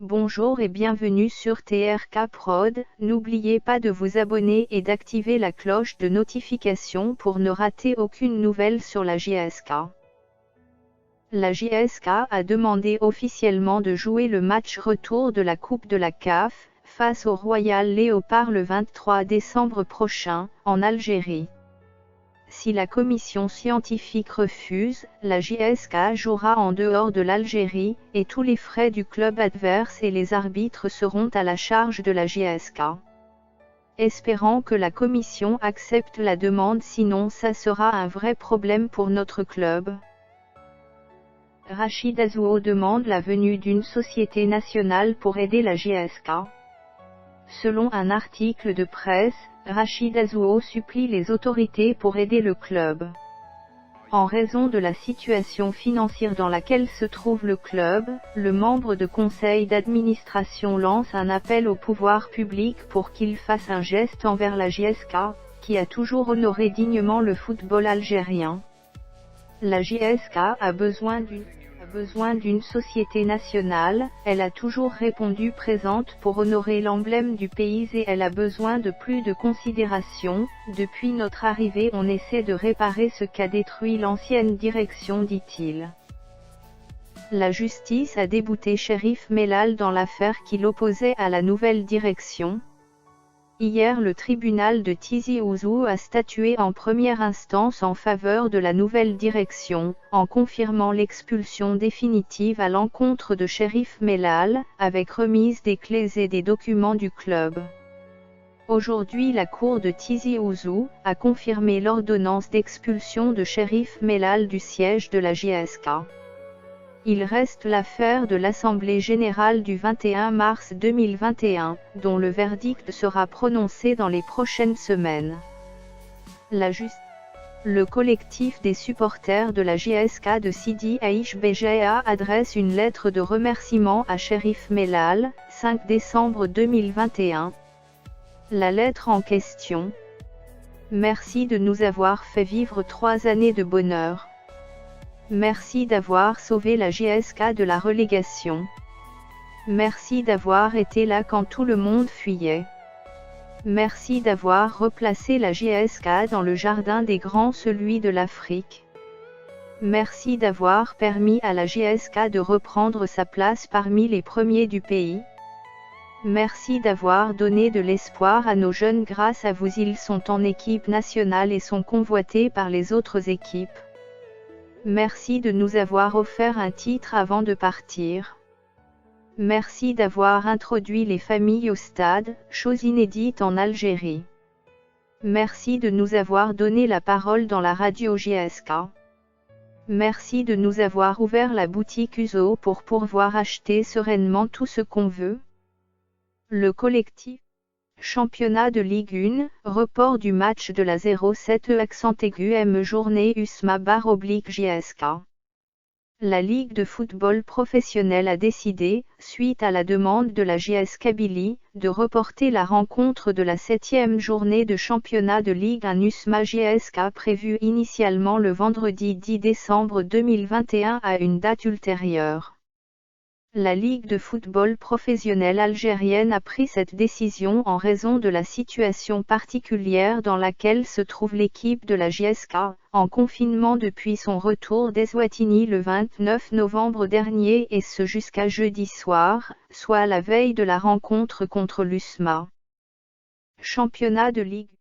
Bonjour et bienvenue sur TRK Prod, n'oubliez pas de vous abonner et d'activer la cloche de notification pour ne rater aucune nouvelle sur la JSK. La JSK a demandé officiellement de jouer le match retour de la Coupe de la CAF, face au Royal Léopard le 23 décembre prochain, en Algérie. Si la commission scientifique refuse, la JSK jouera en dehors de l'Algérie, et tous les frais du club adverse et les arbitres seront à la charge de la JSK. Espérant que la commission accepte la demande, sinon ça sera un vrai problème pour notre club. Rachid Azouo demande la venue d'une société nationale pour aider la JSK. Selon un article de presse, Rachid Azouo supplie les autorités pour aider le club. En raison de la situation financière dans laquelle se trouve le club, le membre de conseil d'administration lance un appel au pouvoir public pour qu'il fasse un geste envers la JSK, qui a toujours honoré dignement le football algérien. La JSK a besoin d'une société nationale, elle a toujours répondu présente pour honorer l'emblème du pays et elle a besoin de plus de considération. Depuis notre arrivée on essaie de réparer ce qu'a détruit l'ancienne direction, dit-il. La justice a débouté Cherif Mellal dans l'affaire qui l'opposait à la nouvelle direction. Hier le tribunal de Tizi Ouzou a statué en première instance en faveur de la nouvelle direction, en confirmant l'expulsion définitive à l'encontre de Cherif Mellal, avec remise des clés et des documents du club. Aujourd'hui la cour de Tizi Ouzou a confirmé l'ordonnance d'expulsion de Cherif Mellal du siège de la JSK. Il reste l'affaire de l'Assemblée générale du 21 mars 2021, dont le verdict sera prononcé dans les prochaines semaines. Le collectif des supporters de la JSK de Sidi Aïch Béjaïa adresse une lettre de remerciement à Cherif Mellal, 5 décembre 2021. La lettre en question. Merci de nous avoir fait vivre 3 années de bonheur. Merci d'avoir sauvé la JSK de la relégation. Merci d'avoir été là quand tout le monde fuyait. Merci d'avoir replacé la JSK dans le jardin des grands, celui de l'Afrique. Merci d'avoir permis à la JSK de reprendre sa place parmi les premiers du pays. Merci d'avoir donné de l'espoir à nos jeunes, grâce à vous ils sont en équipe nationale et sont convoités par les autres équipes. Merci de nous avoir offert un titre avant de partir. Merci d'avoir introduit les familles au stade, chose inédite en Algérie. Merci de nous avoir donné la parole dans la radio JSK. Merci de nous avoir ouvert la boutique Uzo pour pouvoir acheter sereinement tout ce qu'on veut. Le collectif. Championnat de Ligue 1, report du match de la 07 accent aigu M journée USMA/JSK. La Ligue de football professionnel a décidé, suite à la demande de la JS Kabylie, de reporter la rencontre de la 7e journée de championnat de Ligue 1 USMA/JSK prévue initialement le vendredi 10 décembre 2021 à une date ultérieure. La Ligue de football professionnel algérienne a pris cette décision en raison de la situation particulière dans laquelle se trouve l'équipe de la JSK, en confinement depuis son retour d'Eswatini le 29 novembre dernier et ce jusqu'à jeudi soir, soit la veille de la rencontre contre l'USMA. Championnat de Ligue.